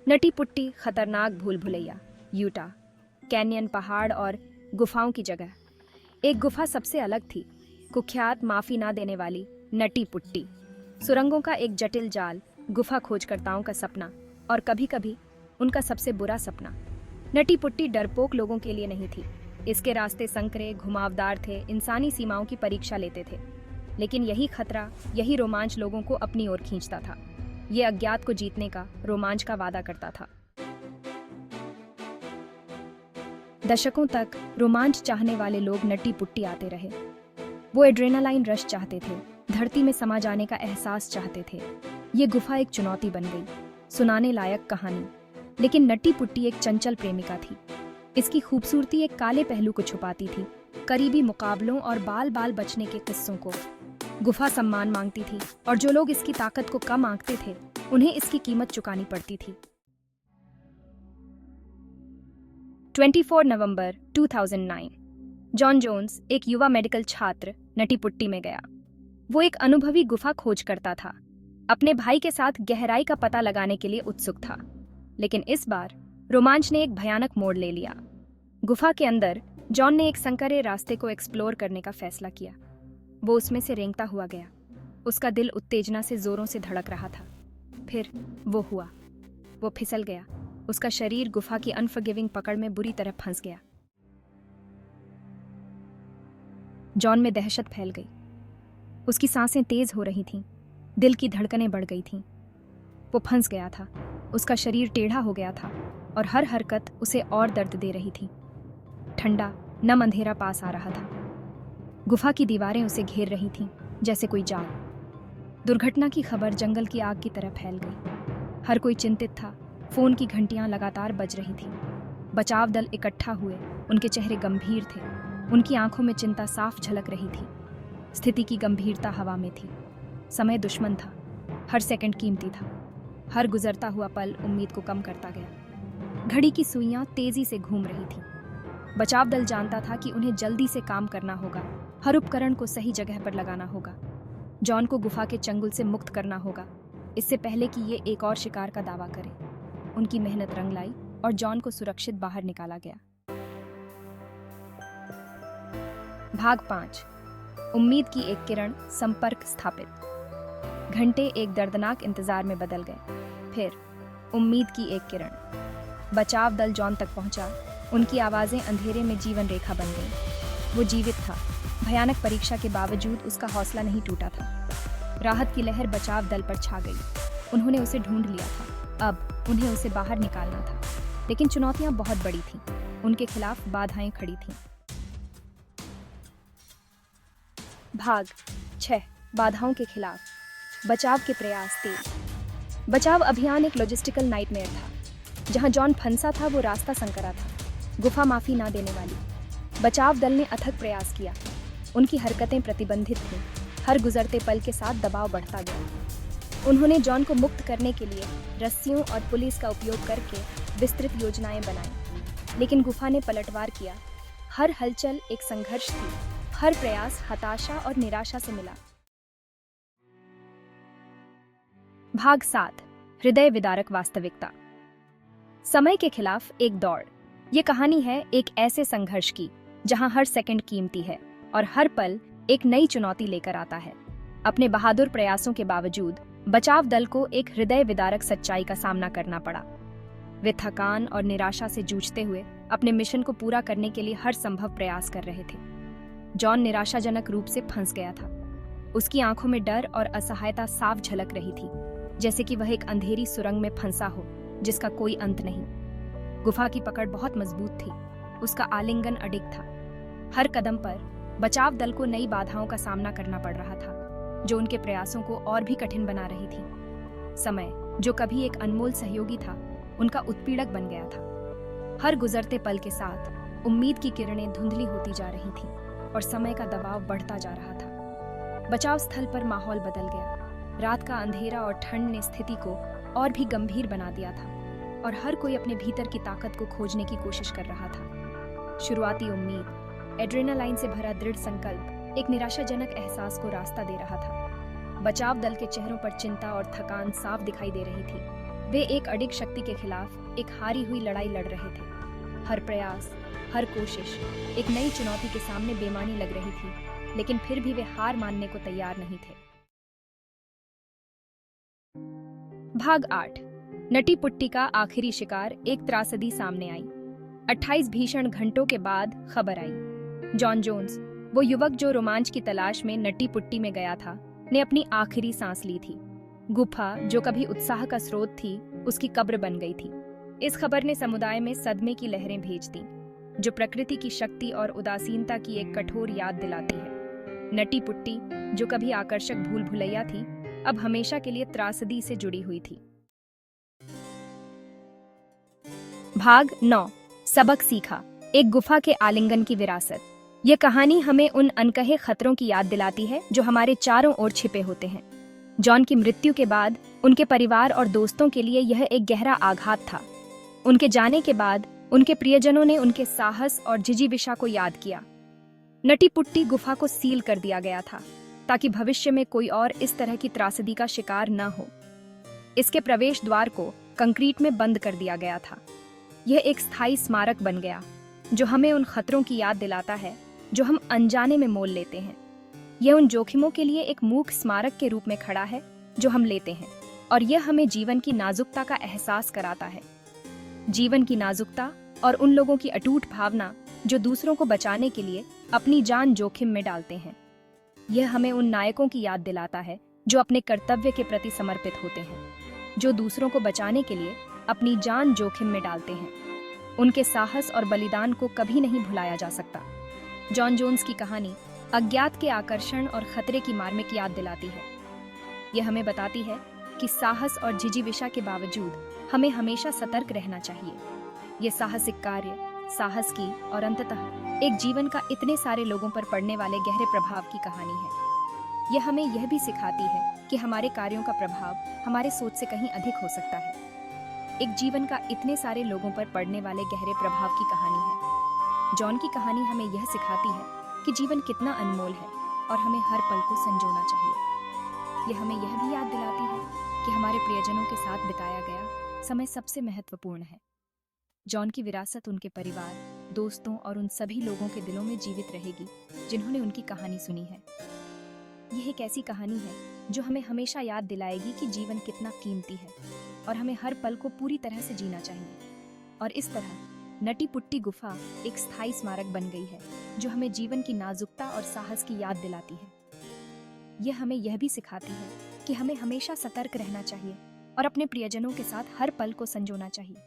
नटी putty, खतरनाक भूल Bhulaiyaa, Utah, canyon, पहाड़ और गुफाओं की जगह। एक गुफा सबसे अलग थी, कुख्यात माफी ना देने वाली नटी पुट्टी। सुरंगों का एक जटिल जाल, गुफा खोजकर्ताओं का सपना और कभी कभी उनका सबसे बुरा सपना। नटी पुट्टी डरपोक लोगों के लिए नहीं थी। इसके रास्ते संकरे, घुमावदार थे, इंसानी सीमाओं की परीक्षा लेते थे। लेकिन यही खतरा, यही रोमांच लोगों को अपनी ओर खींचता था। ये अज्ञात को जीतने का, रोमांच का वादा करता था। दशकों तक रोमांच चाहने वाले लोग नटी पुट्टी आते रहे। वो एड्रेनालाइन रश चाहते थे, धरती में समा जाने का एहसास चाहते थे। ये गुफा एक चुनौती बन गई, सुनाने लायक कहानी। लेकिन नटी पुट्टी एक चंचल प्रेमिका थी। इसकी खूबसूरती एक काले पहलू को छुपाती थी, करीबी मुकाबलों और बाल बाल बचने के किस्सों को। गुफा सम्मान मांगती थी और जो लोग इसकी ताकत को कम आंकते थे, उन्हें इसकी कीमत चुकानी पड़ती थी। 24 नवंबर 2009 जॉन जोन्स, एक युवा मेडिकल छात्र, नटी पुट्टी में गया। वो एक अनुभवी गुफा खोज करता था, अपने भाई के साथ गहराई का पता लगाने के लिए उत्सुक था। लेकिन इस बार रोमांच ने एक भयानक मोड़ ले लिया। गुफा के अंदर जॉन ने एक संकरे रास्ते को एक्सप्लोर करने का फैसला किया। वो उसमें से रेंगता हुआ गया। उसका दिल उत्तेजना से जोरों से धड़क रहा था। फिर वो हुआ, वो फिसल गया। उसका शरीर गुफा की अनफॉरगिविंग पकड़ में बुरी तरह फंस गया। जॉन में दहशत फैल गई। उसकी सांसें तेज हो रही थीं, दिल की धड़कनें बढ़ गई थीं। वो फंस गया था, उसका शरीर टेढ़ा हो गया था और हर हरकत उसे और दर्द दे रही थी। ठंडा, नम अंधेरा पास आ रहा था। गुफा की दीवारें उसे घेर रही थीं, जैसे कोई जाल। दुर्घटना की खबर जंगल की आग की तरह फैल गई। हर कोई चिंतित था। फोन की घंटियां लगातार बज रही थीं। बचाव दल इकट्ठा हुए, उनके चेहरे गंभीर थे। उनकी आंखों में चिंता साफ झलक रही थी। स्थिति की गंभीरता हवा में थी। समय दुश्मन था, हर सेकंड कीमती था। हर गुजरता हुआ पल उम्मीद को कम करता गया। घड़ी की सुइयां तेजी से घूम रही थीं। बचाव दल जानता था कि उन्हें जल्दी से काम करना होगा, हर उपकरण को सही जगह पर लगाना होगा। जॉन को गुफा के चंगुल से मुक्त करना होगा, इससे पहले कि ये एक और शिकार का दावा करे। उनकी मेहनत रंग लाई और जॉन को सुरक्षित बाहर निकाला गया। भाग 5। उम्मीद की एक किरण, संपर्क स्थापित। घंटे एक दर्दनाक इंतजार में बदल गए। फिर उम्मीद की एक किरण। बचाव दल जॉन तक पहुंचा। उनकी आवाजें अंधेरे में जीवन रेखा बन गईं। वो जीवित था। भयानक परीक्षा के बावजूद उसका हौसला नहीं टूटा था। राहत की लहर बचाव दल पर छा गई। उन्होंने उसे ढूंढ लिया था। अब उन्हें उसे बाहर निकालना था। लेकिन चुनौतियां बहुत बड़ी थीं। उनके खिलाफ बाधाएं खड़ी थीं। भाग 6। बाधाओं के खिलाफ। बचाव के प्रयास तेज। बचाव अभियान एक लॉजिस्टिकल नाइटमेयर था। जहां जॉन फंसा था, वो रास्ता संकरा था, गुफा माफी ना देने वाली। बचाव दल ने अथक प्रयास किया। उनकी हरकतें प्रतिबंधित थीं। हर गुजरते पल के साथ दबाव बढ़ता गया। उन्होंने जॉन को मुक्त करने के लिए रस्सियों और पुलिस का उपयोग करके विस्तृत योजनाएं बनाई। लेकिन गुफा ने पलटवार किया। हर हलचल एक संघर्ष थी। हर प्रयास हताशा और निराशा से मिला। भाग 7। हृदय विदारक वास्तविकता। समय के खिलाफ एक दौड़। ये कहानी है एक ऐसे संघर्ष की जहां हर सेकंड कीमती है और हर पल एक नई चुनौती लेकर आता है। अपने बहादुर प्रयासों के बावजूद बचाव दल को एक हृदय विदारक सच्चाई का सामना करना पड़ा। वे थकान और निराशा से जूझते हुए अपने मिशन को पूरा करने के लिए हर संभव प्रयास कर रहे थे। जॉन निराशाजनक रूप से फंस गया था। उसकी आंखों में डर और असहायता साफ झलक रही थी, जैसे कि वह एक अंधेरी सुरंग में फंसा हो जिसका कोई अंत नहीं। गुफा की पकड़ बहुत मजबूत थी। उसका आलिंगन अडिग था। हर कदम पर बचाव दल को नई बाधाओं का सामना करना पड़ रहा था, जो उनके प्रयासों को और भी कठिन बना रही थी। समय, जो कभी एक अनमोल सहयोगी था, उनका उत्पीड़क बन गया था। हर गुजरते पल के साथ उम्मीद की किरणें धुंधली होती जा रही थीं और समय का दबाव बढ़ता जा रहा था। बचाव स्थल पर माहौल बदल गया। रात का अंधेरा और ठंड ने स्थिति को और भी गंभीर बना दिया था और हर कोई अपने भीतर की ताकत को खोजने की कोशिश कर रहा था। शुरुआती उम्मीद, एड्रेनालाइन से भरा दृढ़ संकल्प एक निराशाजनक एहसास को रास्ता दे रहा था। बचाव दल के चेहरों पर चिंता और थकान साफ दिखाई दे रही थी। वे एक अडिग शक्ति के खिलाफ एक हारी हुई लड़ाई लड़ रहे थे। हर प्रयास, हर कोशिश एक नई चुनौती के सामने बेमानी लग रही थी, लेकिन फिर भी वे हार मानने को तैयार नहीं थे। भाग 8। नटी पुट्टी का आखिरी शिकार। एक त्रासदी सामने आई। 28 भीषण घंटों के बाद खबर आई। जॉन जोन्स, वो युवक जो रोमांच की तलाश में नटी पुट्टी में गया था, ने अपनी आखिरी सांस ली थी। गुफा जो कभी उत्साह का स्रोत थी, उसकी कब्र बन गई थी। इस खबर ने समुदाय में सदमे की लहरें भेज दी, जो प्रकृति की शक्ति और उदासीनता की एक कठोर याद दिलाती है। नटी पुट्टी जो कभी आकर्षक भूल भुलैया थी, अब हमेशा के लिए त्रासदी से जुड़ी हुई थी। भाग 9। सबक सीखा। एक गुफा के आलिंगन की विरासत। यह कहानी हमें उन अनकहे खतरों की याद दिलाती है जो हमारे चारों ओर छिपे होते हैं। जॉन की मृत्यु के बाद उनके परिवार और दोस्तों के लिए यह एक गहरा आघात था। उनके जाने के बाद उनके प्रियजनों ने उनके साहस और जिजीविषा को याद किया। नटी पुट्टी गुफा को सील कर दिया गया था, ताकि भविष्य में कोई और इस तरह की त्रासदी का शिकार न हो। इसके प्रवेश द्वार को कंक्रीट में बंद कर दिया गया था। यह एक स्थायी स्मारक बन गया, जो हमें उन खतरों की याद दिलाता है जो हम अनजाने में मोल लेते हैं। यह उन जोखिमों के लिए एक मूक स्मारक के रूप में खड़ा है जो हम लेते हैं, और यह हमें जीवन की नाजुकता का एहसास कराता है। जीवन की नाजुकता और उन लोगों की अटूट भावना जो दूसरों को बचाने के लिए अपनी जान जोखिम में डालते हैं। यह हमें उन नायकों की याद दिलाता है जो अपने कर्तव्य के प्रति समर्पित होते हैं, जो दूसरों को बचाने के लिए अपनी जान जोखिम में डालते हैं। उनके साहस और बलिदान को कभी नहीं भुलाया जा सकता। जॉन जोन्स की कहानी अज्ञात के आकर्षण और खतरे की मार्मिक याद दिलाती है। यह हमें बताती है कि साहस और जिजीविषा के बावजूद हमें हमेशा सतर्क रहना चाहिए। यह साहसिक कार्य, साहस की और अंततः एक जीवन का इतने सारे लोगों पर पड़ने वाले गहरे प्रभाव की कहानी है। यह हमें यह भी सिखाती है कि हमारे कार्यों का प्रभाव हमारे सोच से कहीं अधिक हो सकता है। एक जीवन का इतने सारे लोगों पर पड़ने वाले गहरे प्रभाव की कहानी है। जॉन की कहानी हमें यह सिखाती है कि जीवन कितना अनमोल है और हमें हर पल को संजोना चाहिए। यह हमें यह भी याद दिलाती है कि हमारे प्रियजनों के साथ बिताया गया समय सबसे महत्वपूर्ण है। जॉन की विरासत उनके परिवार, दोस्तों और उन सभी लोगों के दिलों में जीवित रहेगी जिन्होंने उनकी कहानी सुनी है। यह एक ऐसी कहानी है जो हमें हमेशा याद दिलाएगी कि जीवन कितना कीमती है और हमें हर पल को पूरी तरह से जीना चाहिए। और इस तरह नटी पुट्टी गुफा एक स्थायी स्मारक बन गई है जो हमें जीवन की नाजुकता और साहस की याद दिलाती है। यह हमें यह भी सिखाती है कि हमें हमेशा सतर्क रहना चाहिए और अपने प्रियजनों के साथ हर पल को संजोना चाहिए।